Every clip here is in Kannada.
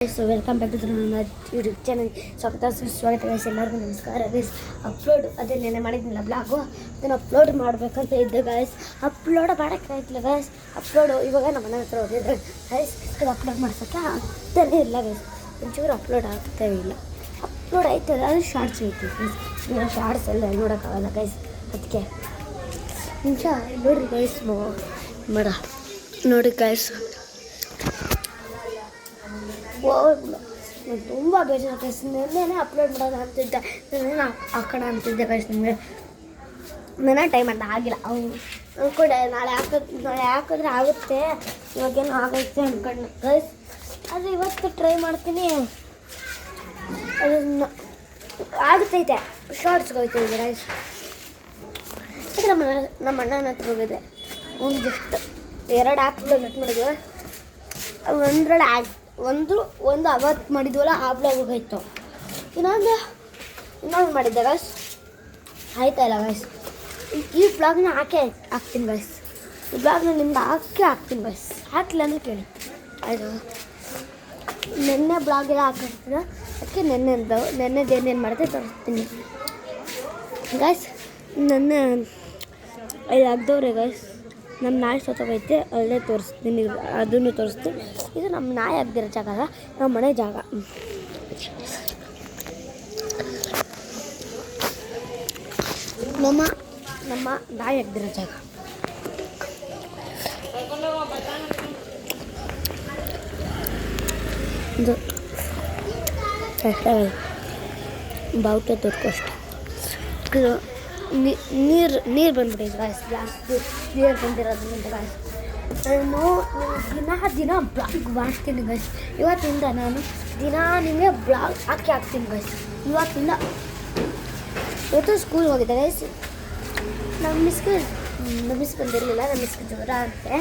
ಸೊ ವೆಲ್ಕಮ್ ಬ್ಯಾಕ್ ಟು ನನ್ನ ಯೂಟ್ಯೂಬ್ ಚಾನಲ್ ಸ್ವಾಗತ ಸುಸ್ವಾಗತ ಗೈಸ್. ಎಲ್ಲರಿಗೂ ನಮಸ್ಕಾರ ಗೈಸ್. ಅಪ್ಲೋಡ್ ಅದೇ ನೆನೆ ಮಾಡಿದ್ನಲ್ಲ ಬ್ಲಾಗು, ಅದನ್ನು ಅಪ್ಲೋಡ್ ಮಾಡಬೇಕಂತ ಇದ್ದೆ ಗೈಸ್. ಅಪ್ಲೋಡ್ ಮಾಡೋಕ್ಕಾಯ್ತಿಲ್ಲ ಗೈಸ್. ಅಪ್ಲೋಡು ಇವಾಗ ನಮ್ಮ ಮನೆ ಹತ್ರ ಹೋಗಿದ್ರೆ ಗೈಸ್, ಅದು ಅಪ್ಲೋಡ್ ಮಾಡ್ಸೋಕ್ಕೆ ಆಗ್ತಾನೇ ಇಲ್ಲ ಗೈಸ್. ಒಂಚೂರು ಅಪ್ಲೋಡ್ ಆಗ್ತಾ ಇಲ್ಲ. ಅಪ್ಲೋಡ್ ಆಯ್ತಲ್ಲ, ಅದು ಶಾರ್ಟ್ಸ್ ಐತಿ ಗೈಸ್. ಇನ್ನು ಶಾರ್ಟ್ಸ್ ಎಲ್ಲ ನೋಡೋಕ್ಕಾಗಲ್ಲ ಗೈಸ್. ಅದಕ್ಕೆ ನಿಮಿಷ ನೋಡಿರಿ ಗೈಸ್, ಮಾಡ ನೋಡಿ ಗೈಸ್. ತುಂಬ ಬೇಜಾರು ಗೈಸ್. ನೆನ್ನೆ ಅಪ್ಲೋಡ್ ಮಾಡೋದು ಅಂತಿದ್ದೆ, ನೆನ್ನೆ ಹಾಕೋಣ ಅಂತಿದ್ದೆ ಗೈಸ್. ನಿಮಗೆ ನೆನ್ನೆ ಟೈಮ್ ಅಂತ ಆಗಿಲ್ಲ. ಅಂದ್ಕೊಂಡೆ ನಾಳೆ ಹಾಕಿದ್ರೆ ಆಗುತ್ತೆ, ಇವಾಗೇನು ಆಗೈತೆ ಅಂದ್ಕೊಂಡು ಗೈಸ್. ಆದರೆ ಇವತ್ತು ಟ್ರೈ ಮಾಡ್ತೀನಿ, ಅದನ್ನು ಆಗುತ್ತೈತೆ. ಶಾರ್ಟ್ಸ್ಗೆ ಹೋಗ್ತೈತೆ ಗೈಸ್. ಅದು ನಮ್ಮ ಅಣ್ಣನ ಹತ್ರ ಹೋಗಿದೆ. ಒಂದು ಜಸ್ಟ್ 2 ಆ್ಯಪ್ಗಳು ನೆಟ್ ಮಾಡಿದ್ವಿ. ಒಂದರಲ್ಲಿ ಒಂದು ಅವತ್ತು ಮಾಡಿದ್ವಲ್ಲ, ಆ ಬ್ಲಾಗ್ ಹೋಗಾಯ್ತು. ಇನ್ನೊಂದು ಮಾಡಿದ್ದೆ ಗೈಸ್, ಆಯ್ತಾ ಇಲ್ಲ ಗೈಸ್. ಈ ಬ್ಲಾಗ್ನ ಹಾಕ್ತೀನಿ ಗೈಸ್. ಈ ಬ್ಲಾಗ್ನ ನಿಮ್ದು ಹಾಕ್ತೀನಿ ಗೈಸ್. ಹಾಕಿಲ್ಲ ಅಂದರೆ ಕೇಳಿ ಆಯಿತು. ನೆನ್ನೆ ಬ್ಲಾಗೆಲ್ಲ ಹಾಕಿರ್ತೀರ, ಅದಕ್ಕೆ ನೆನ್ನೆದು ಏನೇನು ಮಾಡಿದೆ ತೋರಿಸ್ತೀನಿ ಗೈಸ್. ನೆನ್ನೆ ಇದು ಆಗ್ದವ್ರೆ ಗೈಸ್. ನಮ್ಮ ನಾಯಿ ಸತ್ತೋಗೈತೆ, ಅಲ್ಲೇ ತೋರಿಸ್ತೀನಿ, ಅದನ್ನು ತೋರಿಸ್ತೀನಿ. ಇದು ನಮ್ಮ ನಾಯಿ ಆಗ್ದಿರೋ ಜಾಗ ಅಲ್ಲ, ನಮ್ಮ ಮನೆ ಜಾಗ. ನಮ್ಮ ನಾಯಿ ಆಗ್ದಿರೋ ಜಾಗ. ಇದು ಅಷ್ಟೇ ಬಾವುಟ ತೊಡ್ಕೋಷ್ಟೆ. ಇದು ನೀರು ಬಂದ್ಬಿಟ್ಟಿದೆ ಗಾಯ್ಸ್. ಜಾಸ್ತಿ ನೀರು ಬಂದಿರೋದ್ರಿಂದ ಗಾಯ್ಸ್ ನಾನು ದಿನ ಬ್ಲಾಗ್ ಮಾಡ್ತೀನಿ ಗೈಸ್. ಇವತ್ತಿಂದ ನಾನು ನಿಮಗೆ ಬ್ಲಾಗ್ ಹಾಕ್ತೀನಿ ಗೈಸ್. ಇವತ್ತು ಸ್ಕೂಲ್ಗೆ ಹೋಗಿದ್ದೆ ಗೈಸ್. ನಮ್ಮ ಮಿಸ್ ಬಂದಿರಲಿಲ್ಲ. ನಮ್ಮ ಮಿಸ್ಗೆ ಜ್ವರ ಅಂತೆ.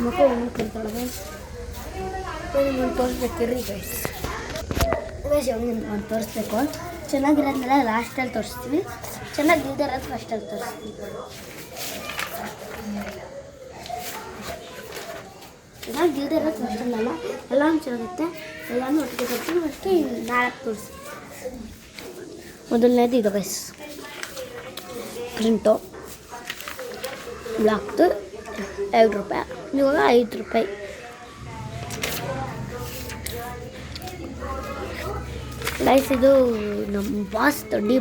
ಮಕ್ಕಳು ಕುಂತಾಳೆ ಗೈಸ್. ಒಂದು ತೋರಿಸ್ಬೇಕಿರ್ರಿ ಗೈಸ್. ಒಂದು ತೋರಿಸ್ಬೇಕು. ಚೆನ್ನಾಗಿರೋದನ್ನೆಲ್ಲ ಲಾಸ್ಟಲ್ಲಿ ತೋರಿಸ್ತೀವಿ, ಚೆನ್ನಾಗಿರೋದು ಫಸ್ಟಲ್ಲಿ ತೋರಿಸ್ತೀವಿ. ಚೆನ್ನಾಗಿರೋದು ಫಸ್ಟಲ್ಲ, ಎಲ್ಲನೂ ಚೆನ್ನಾಗಿರುತ್ತೆ. ಎಲ್ಲನೂ ಒಟ್ಟಿಗೆ ತೋರಿಸ್ತೀವಿ. ಫಸ್ಟು 4 ತೋರಿಸ್ತೀವಿ. ಮೊದಲನೇದು ಇದು ಗೈಸ್, ಪ್ರಿಂಟು ಬ್ಲಾಕ್ದು 2 ರೂಪಾಯಿ, ಇವಾಗ 5 ರೂಪಾಯಿ. ಗೈಸ್ ಇದು ನಮ್ಮ ಬಾಸ್ದು, ಡಿ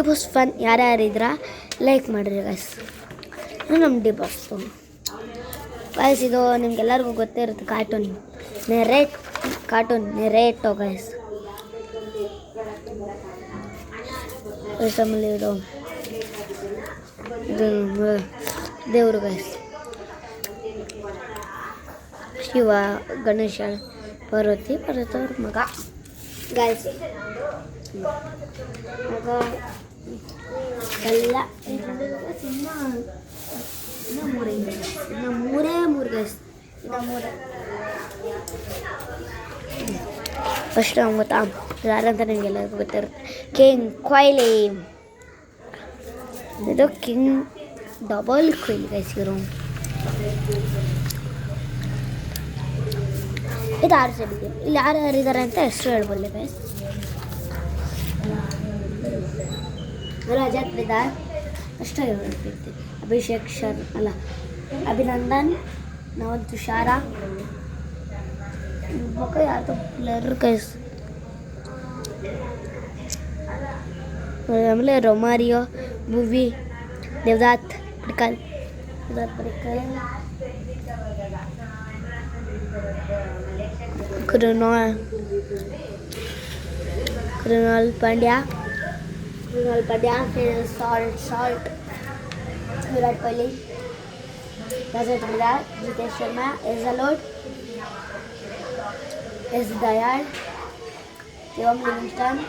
ಬಾಸ್ ಫನ್. ಯಾರ್ಯಾರಿದ್ರ ಲೈಕ್ ಮಾಡಿರಿ ಗೈಸ್. ನಮ್ಮ ಡಿ ಬಾಸ್ದು ಗೈಸ್. ಇದು ನಿಮ್ಗೆಲ್ಲರಿಗೂ ಗೊತ್ತೇ ಇರುತ್ತೆ, ಕಾರ್ಟೂನ್ ನೆರೇಟೋ ಗೈಸ್. ಆಮೇಲೆ ಇದು ದೇವರು ಗೈಸ್. ಶಿವ, ಗಣೇಶ, ಪಾರ್ವತಿ ಅವ್ರ ಮಗ ಗೈಸ್. ಮಗ ಎಲ್ಲ ಮೂರೇ ಗೈಸ್. ಫಸ್ಟ್ ಗೊತ್ತಾ ಯಾರಂತ ನಿಮಗೆಲ್ಲರಿಗೂ ಗೊತ್ತಿರುತ್ತೆ, ಕಿಂಗ್ ಕೊಹ್ಲಿ. ಇದು ಕಿಂಗ್ ಡಬಲ್ ಕೊಹ್ಲಿ ಗೈಸ್. ಇವರು ಇದು RCB. ಇಲ್ಲಿ ಯಾರ್ಯಾರಿದ್ದಾರೆ ಅಂತ ಹೆಸರು ಹೇಳ್ಬಲ್ಲೆ ಗೈಸ್. ರಜತ್ ಪಡಿದಾರ್ ಅಷ್ಟೇ ಹೇಳ್ಬಿಡ್ತೀವಿ. ಅಭಿಷೇಕ್ ಶರ್ಮಾ ಅಭಿನಂದನ್, ನವನ್ ತುಷಾರ, ಮಕ್ಕ ಯಾವುದು ಪ್ಲೇಯರ್ ಗೈಸ್. ಆಮೇಲೆ ರೊಮಾರಿಯೋ, ಭುವಿ, ದೇವದತ್ ಪಡಿಕ್ಕಲ್, ಕೃಣಾಲ್ ಪಾಂಡ್ಯ, ಸಾಲ್ಟ್, ವಿರಾಟ್ ಕೊಹ್ಲಿ, ರಜತ್ ಪಡಿದಾರ್, ಜಿತೇಶ್ ಶರ್ಮಾ, ಎಜಲೋಡ್, ಎಸ್ ದಯಾಳ್, ಶಿವಮ್ ಲಿವಿಂಗ್ಸ್ಟನ್,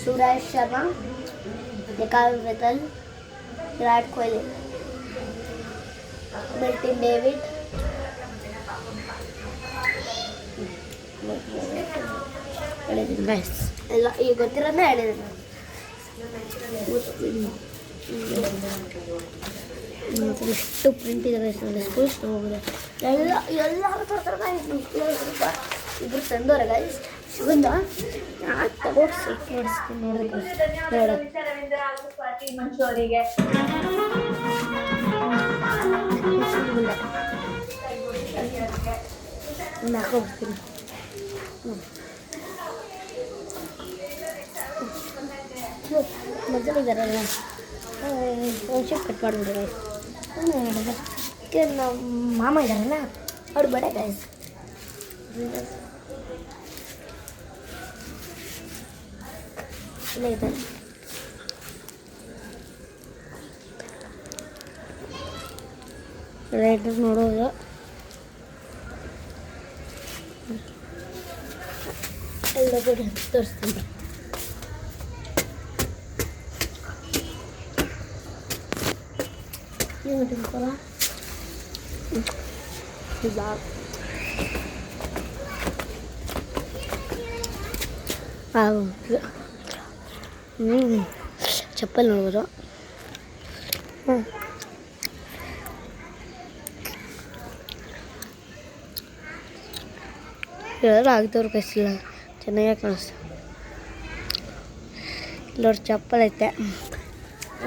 ಸುರೇಶ್ ಶರ್ಮಾ, ನಿಖಾಲ್ ವೆತಲ್, ವಿರಾಟ್ ಕೊಹ್ಲಿ, ಮಿಲ್ಟನ್ ಡೇವಿಡ್, ಹೇಳಿದ್ದೀನಿ ಗೈಸ್. ಎಲ್ಲ ಈಗ ಗೊತ್ತಿರೋದೇ ಹೇಳಿದ್ದೀನಿ. ಎಷ್ಟು ಪ್ರಿಂಟ್ ಇದೆ ಗೈಸ್, ನನ್ನ ಸ್ಕೂಲ್ ಹೋಗಿದೆ ಎಲ್ಲರೂ ತರ್ತಾರೆ ಗೈಸ್. ನಮ್ಮ ಸ್ಕೂಲ್ ಇಬ್ಬರು ತಂದವ್ರೆ ಗೈಸ್. ಶಿವಂದ ನಾನು ತಗೊಂಡು ಸೆಟ್ ಮಾಡಿಸ್ತೀನಿ ನೋಡೋದು ಹಾಕೋಬಿಡ್ತೀನಿ. ಮೊದಲು ಇದ್ದಾರಲ್ಲ ಒಂದು ಶೇಪ್ ಕಟ್ ಮಾಡಿಬಿಡ್ರಿ ಗೈಸ್. ನಮ್ಮ ಮಾಮ ಇದ್ದಾರಲ್ಲ ಅವ್ರು ಬಡ ಗೈಸ್. ಇಲ್ಲೇ ಇದೆ ರೈಟರ್ ನೋಡೋದು. ಎಲ್ಲ ಕಡೆ ತೋರಿಸ್ತೀನಿ. ನೀವು ತಿಳ್ಕೊಳ ಚಪ್ಪಲ್ ನೋಡ್ಬೋದು. ಎಲ್ಲರೂ ಆಗ್ತವ್ರು ಕಳಿಸಿಲ್ಲ, ಚೆನ್ನಾಗೇ ಕಾಣಿಸ್ತು. ಇಲ್ಲವ್ರ ಚಪ್ಪಲ್ ಐತೆ,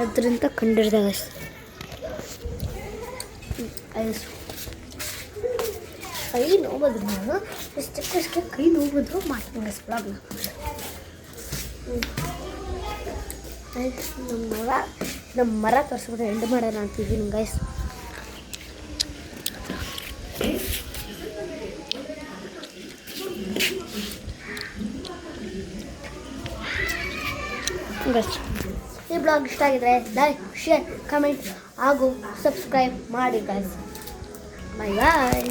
ಅದರಿಂದ ಕಂಡಿಡ್ದಾಗ ಕೈ ನೋಬೋದು. ನಾನು ಇಷ್ಟಕ್ಕೆ ಕೈ ನೋಬೋದು ಮಾಡ್ತೀನಿ ಬ್ಲಾಗ್ನ. ನಮ್ಮ ಮರ ತೋರಿಸ್ಬಿಟ್ಟು ಎಂಡ್ ಮಾಡೋಣ ಅಂತಿದ್ದೀನಿ ಗೈಸ್. ಈ ಬ್ಲಾಗ್ ಇಷ್ಟ ಆಗಿದ್ರೆ ಲೈಕ್, ಶೇರ್, ಕಮೆಂಟ್ ಹಾಗೂ ಸಬ್ಸ್ಕ್ರೈಬ್ ಮಾಡಿ ಗೈಸ್. ಬಾಯ್ ಬಾಯ್.